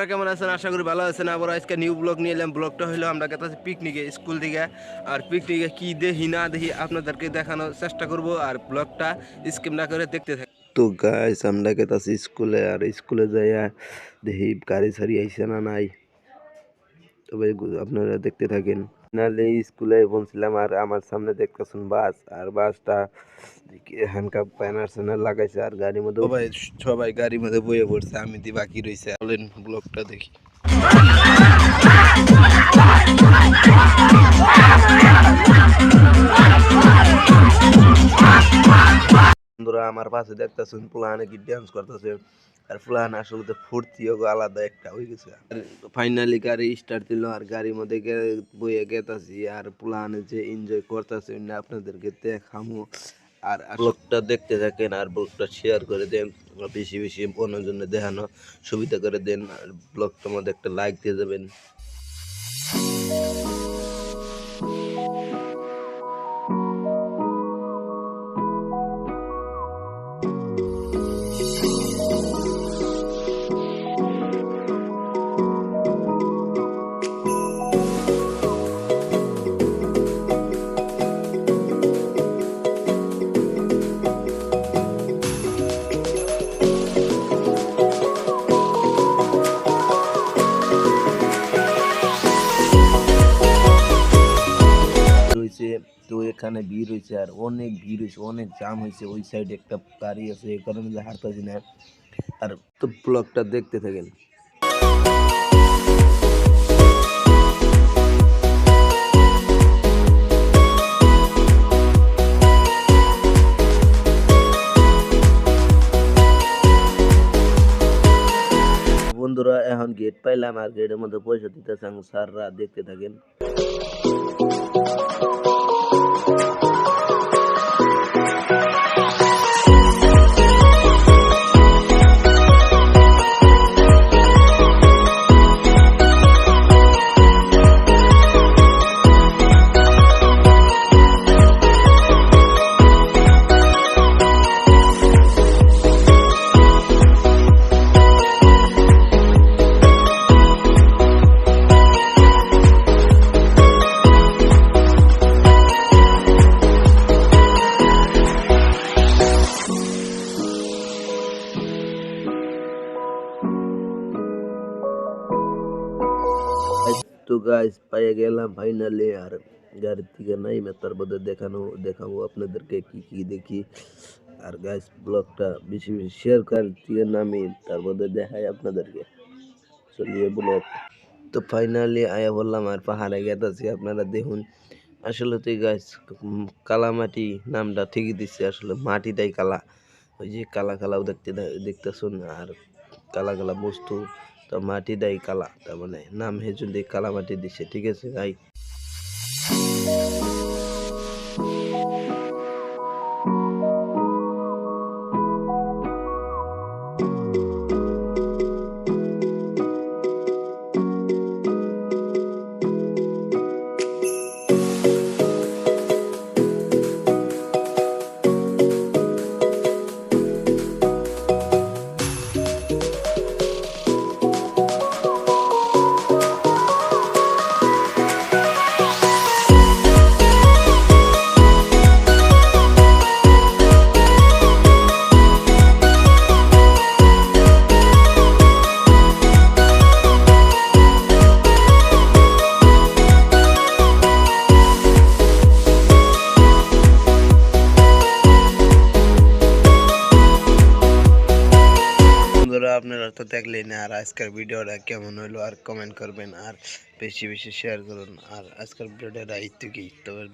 আপনারা কেমন আছেন? আশা করি ভালো আছেন। আবার আজকে নিউ ব্লগ নিয়ে এলাম। ব্লগটা হলো আমরা গেছি পিকনিকে, স্কুল থেকে। আর পিকনিকে কি দেখি না দেখি আপনাদেরকে দেখানোর চেষ্টা করব। আর ব্লগটা স্কিপ না করে দেখতে থাকি। তো গাইস আমরা গেছি স্কুলে, আর স্কুলে যাইয়া দেখি গাড়ি সারি আইসে না নাই, তবে আপনারা দেখতে থাকেন। নালে স্কুলে পৌঁছলাম, আর আমার সামনে দেখতেছেন বাস, আর বাসটা হ্যান্ডকাপ ব্যানার স্যানার লাগাইছে, আর গাড়ির মধ্যে সবাই গাড়ির মধ্যে বয়ে পড়ছে, আমি দি বাকি রয়েছে। চলেন ব্লগটা দেখি। বন্ধুরা আমার পাশে দেখতেছেন ফুলানে কি ডান্স করতেছে, আর ফুলান আসলে ফুর্তিও আলাদা একটা হয়ে গেছে। ফাইনালি গাড়ি স্টার্ট দিল, আর গাড়ির মধ্যে বইয়ে গেতাছি, আর ফুলানে যে এনজয় করতেছে আপনাদেরকে দেখামু। আর ব্লগটা দেখতে থাকেন, আর ব্লগটা শেয়ার করে দেন, বেশি বেশি অন্যজনের দেখানো সুবিধা করে দেন, আর ব্লগটার মধ্যে একটা লাইক দিয়ে দেবেন। তো এখানে ভিড় হয়েছে, আর অনেক ভিড় হয়েছে, অনেক জাম হয়েছে। ওই সাইডে একটা গাড়ি আছে, এই কারণে হাঁটতেছি না। আর তো ব্লগটা দেখতে থাকেন। বন্ধুরা এখন গেট পাইলাম, আর গেটের মধ্যে পয়সা দিতেছে স্যাররা, দেখতে থাকেন। তো গাইস পাইয়ে গেলাম ফাইনালি, আর গাড়ির থেকে নাই তার মধ্যে দেখাবো আপনাদেরকে কি কি দেখি। আর গাইস ব্লগটা বেশি বেশি শেয়ার করার থেকে নামি, তার মধ্যে দেখাই আপনাদেরকে। চলিয়ে ব্লগ তো ফাইনালি আয়া বললাম, আর পাহাড়ে গেতাছি, আপনারা দেখুন। আসলে তো গাইস কালামাটি নামটা ঠিকই দিচ্ছে, আসলে মাটিটাই কালা। ওই যে কালা কালাও দেখতেছুন, আর কালা কালা বস্তু, তো মাটিটাই কালা, তার মানে নাম হেজুন্দি কালা মাটি দিছে। ঠিক আছে ভাই। আপনারা তো দেখলেন, আর আজকের ভিডিওটা কেমন হলো আর কমেন্ট করবেন, আর বেশি বেশি শেয়ার করুন। আর আজকের ভিডিওটা এইটুকুই। তবে